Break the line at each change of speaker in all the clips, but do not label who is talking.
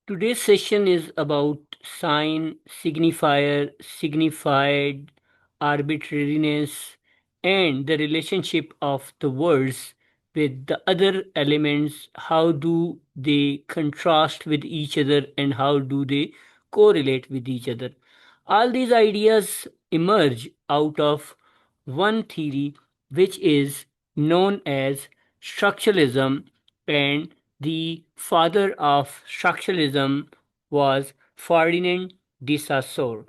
Today's session is about sign, signifier, signified, arbitrariness, and the relationship of the words with the other elements. How do they contrast with each other and how do they correlate with each other? All these ideas emerge out of one theory which is known as structuralism, and the father of structuralism was Ferdinand de Saussure.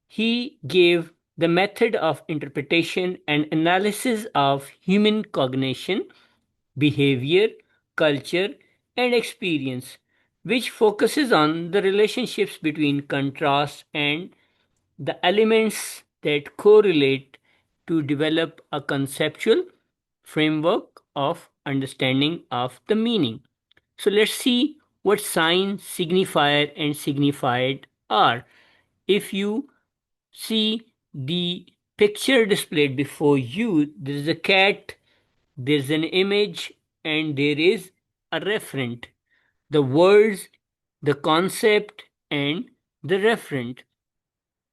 He gave the method of interpretation and analysis of human cognition, behavior, culture, and experience, which focuses on the relationships between contrast and the elements that correlate to develop a conceptual framework of understanding of the meaning. So let's see what sign, signifier, and signified are. If you see the picture displayed before you, there is a cat, there is an image, and there is a referent. The words, the concept, and the referent.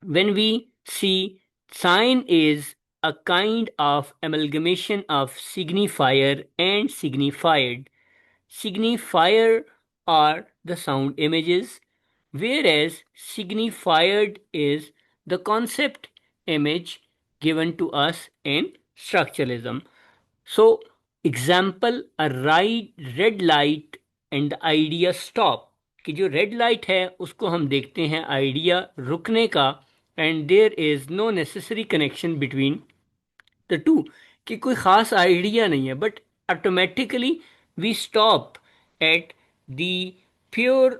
When we see sign is a kind of amalgamation of signifier and signified. Signifier are the sound images, whereas signified is the concept image given to us in structuralism. So, example, a red light and idea stop, कि जो red light है उसको हम देखते हैं idea रुकने का, and there is no necessary connection between the two, कि कोई ख़ास आइडिया नहीं है, but automatically we stop at the pure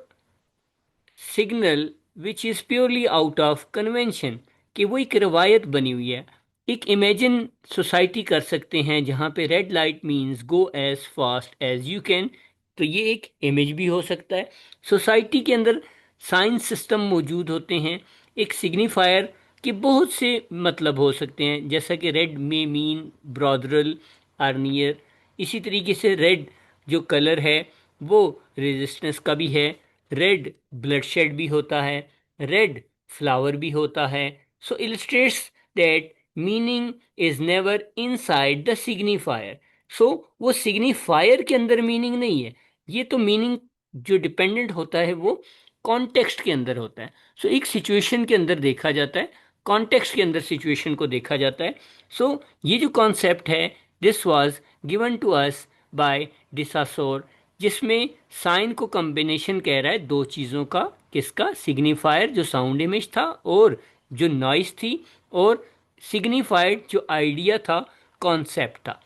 signal which is purely out of convention, कि वो एक रवायत बनी हुई है। एक इमेजिन सोसाइटी कर सकते हैं जहाँ पे red light means go as fast as you can, तो ये एक इमेज भी हो सकता है। सोसाइटी के अंदर साइंस सिस्टम मौजूद होते हैं। एक सिग्निफायर के बहुत से मतलब हो सकते हैं, जैसा कि रेड में मीन ब्रॉदरल आर्नियर। इसी तरीके से रेड जो कलर है वो रेजिस्टेंस का भी है। रेड ब्लडशेड भी होता है, रेड फ्लावर भी होता है। So illustrates that meaning is never inside the signifier. So वो सिग्निफायर के अंदर मीनिंग नहीं है, ये तो मीनिंग जो डिपेंडेंट होता है वो कॉन्टेक्स्ट के अंदर होता है। सो एक सिचुएशन के अंदर देखा जाता है, कॉन्टेक्स्ट के अंदर सिचुएशन को देखा जाता है। सो ये जो कॉन्सेप्ट है, this was given to us by de Saussure, जिसमें साइन को कॉम्बिनेशन कह रहा है दो चीज़ों का, किसका, सिग्निफायर जो साउंड इमेज था और जो नॉइस थी, और सिग्निफाइड जो आइडिया था, कॉन्सेप्ट था।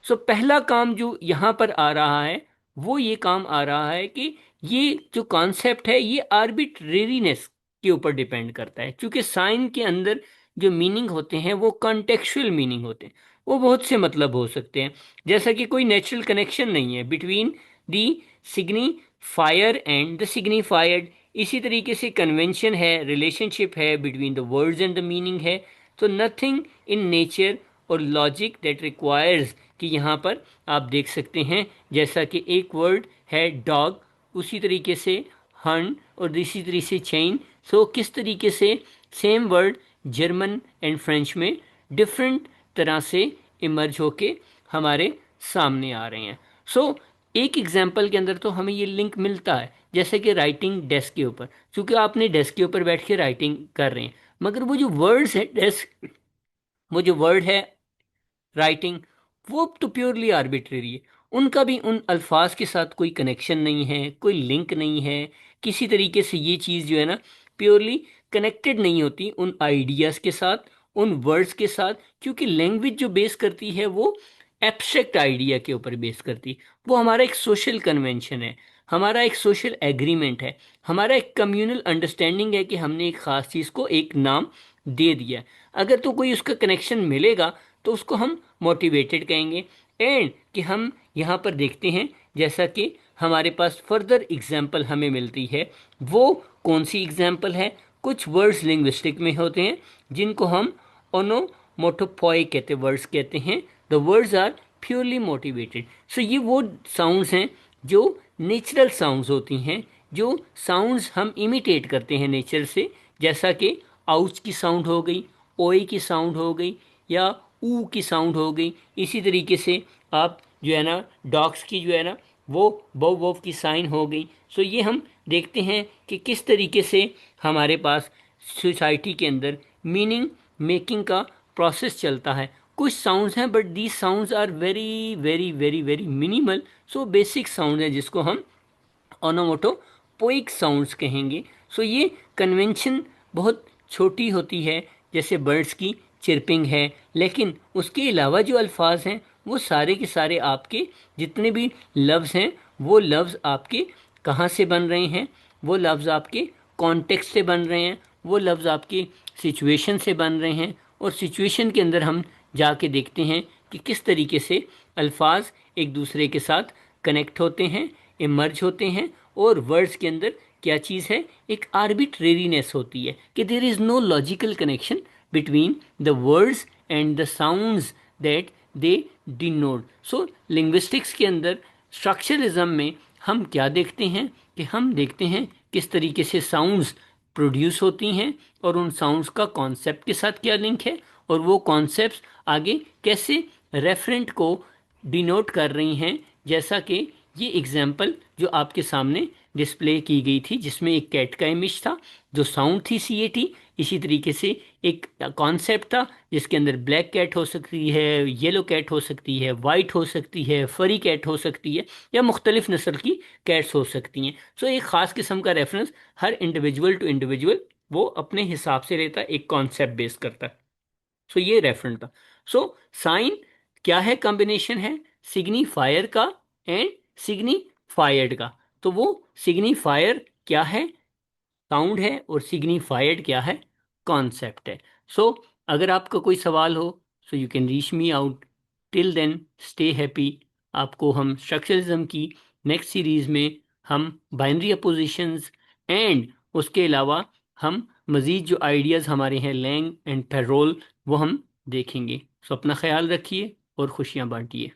सो पहला काम जो यहाँ पर आ रहा है वो ये काम आ रहा है कि ये जो कॉन्सेप्ट है ये आर्बिट्रेरीनेस के ऊपर डिपेंड करता है, क्योंकि साइन के अंदर जो मीनिंग होते हैं वो कॉन्टेक्चुअल मीनिंग होते हैं। वो बहुत से मतलब हो सकते हैं, जैसा कि कोई नेचुरल कनेक्शन नहीं है between the signifier and the signified. इसी तरीके से कन्वेंशन है, रिलेशनशिप है between the words and the meaning है। तो नथिंग इन नेचर और लॉजिक दैट रिक्वायर्स, कि यहाँ पर आप देख सकते हैं जैसा कि एक वर्ड है डॉग, उसी तरीके से हन और इसी तरीके से चेन। सो किस तरीके से same word German and French में डिफरेंट तरह से इमर्ज होके हमारे सामने आ रहे हैं। सो एक एग्जाम्पल के अंदर तो हमें ये लिंक मिलता है, जैसे कि राइटिंग डेस्क के ऊपर, क्योंकि आपने डेस्क के ऊपर बैठ के राइटिंग कर रहे हैं, मगर वो जो वर्ड्स है डेस्क, वो जो वर्ड है राइटिंग, वो तो प्योरली आर्बिट्रेरी है। उनका भी उन अल्फाज के साथ कोई कनेक्शन नहीं है, कोई लिंक नहीं है। किसी तरीके से ये चीज़ जो है ना प्योरली कनेक्टेड नहीं होती उन आइडियाज़ के साथ, उन वर्ड्स के साथ, क्योंकि लैंग्वेज जो बेस करती है वो एब्स्ट्रैक्ट आइडिया के ऊपर बेस करती है। वो हमारा एक सोशल कन्वेंशन है, हमारा एक सोशल एग्रीमेंट है, हमारा एक कम्युनल अंडरस्टैंडिंग है कि हमने एक ख़ास चीज़ को एक नाम दे दिया। अगर तो कोई उसका कनेक्शन मिलेगा तो उसको हम मोटिवेटेड कहेंगे। एंड कि हम यहाँ पर देखते हैं जैसा कि हमारे पास फर्दर एग्जाम्पल हमें मिलती है, वो कौन सी एग्जाम्पल है। कुछ वर्ड्स लिंग्विस्टिक में होते हैं जिनको हम ओनोमोटोपोई कहते वर्ड्स कहते हैं। The words are purely motivated. So ये वो साउंड्स हैं जो नेचुरल साउंड्स होती हैं जो साउंड्स हम इमिटेट करते हैं नेचर से, जैसा कि आउच की साउंड हो गई, ओए की साउंड हो गई, या ऊ की साउंड हो गई। इसी तरीके से आप जो है ना डॉग्स की जो है ना वो बव बव की साइन हो गई। सो ये हम देखते हैं कि किस तरीके से हमारे पास सोसाइटी के अंदर मीनिंग मेकिंग का प्रोसेस चलता है। कुछ साउंड्स हैं but these sounds are very very very very minimal. So basic sound है जिसको हम ओनोमोटोपोइक साउंड्स कहेंगे। सो ये कन्वेंशन बहुत छोटी होती है, जैसे बर्ड्स की चिरपिंग है, लेकिन उसके अलावा जो अल्फाज हैं वो सारे के सारे आपके जितने भी लफ्ज़ हैं वो लफ्ज़ आपके कहाँ से बन रहे हैं, वो लफ्ज़ आपके कॉन्टेक्स्ट से बन रहे हैं, वो लफ्ज़ आपके सिचुएशन से बन रहे हैं। और सिचुएशन के अंदर हम जाके देखते हैं कि किस तरीके से अल्फाज एक दूसरे के साथ कनेक्ट होते हैं, इमर्ज होते हैं। और वर्ड्स के अंदर क्या चीज़ है, एक आर्बिट्रेरीनेस होती है कि there is no logical connection between the words and the sounds that they denote. So linguistics के अंदर स्ट्रक्चरलिज्म में हम क्या देखते हैं कि हम देखते हैं किस तरीके से साउंड्स प्रोड्यूस होती हैं और उन साउंड्स का कॉन्सेप्ट के साथ क्या लिंक है, और वो कॉन्सेप्ट्स आगे कैसे रेफरेंट को डिनोट कर रही हैं। जैसा कि ये एग्जाम्पल जो आपके सामने डिस्प्ले की गई थी जिसमें एक कैट का इमेज था, जो साउंड थी CAT। इसी तरीके से एक कॉन्सेप्ट था जिसके अंदर ब्लैक कैट हो सकती है, येलो कैट हो सकती है, वाइट हो सकती है, फरी कैट हो सकती है, या मुख्तलिफ नस्ल की कैट्स हो सकती हैं। सो एक ख़ास किस्म का रेफरेंस हर इंडिविजुअल टू इंडिविजुअल वो अपने हिसाब से लेता है, एक कॉन्सेप्ट बेस करता है। सो ये रेफरेंस था। सो साइन क्या है, कॉम्बिनेशन है सिग्निफायर का एंड सिग्निफायर्ड का। तो वो सिग्निफायर क्या है, साउंड है, और सिग्निफायर्ड क्या है, कॉन्सेप्ट है। सो अगर आपका कोई सवाल हो so you can reach me out. Till then stay happy. आपको हम स्ट्रक्चरलिज्म की नेक्स्ट सीरीज में हम बाइनरी अपोजिशंस एंड उसके अलावा हम मज़ीद जो आइडियाज़ हमारे हैं लैंग एंड पेरोल वो हम देखेंगे। सो अपना ख्याल रखिए और खुशियाँ बांटिए।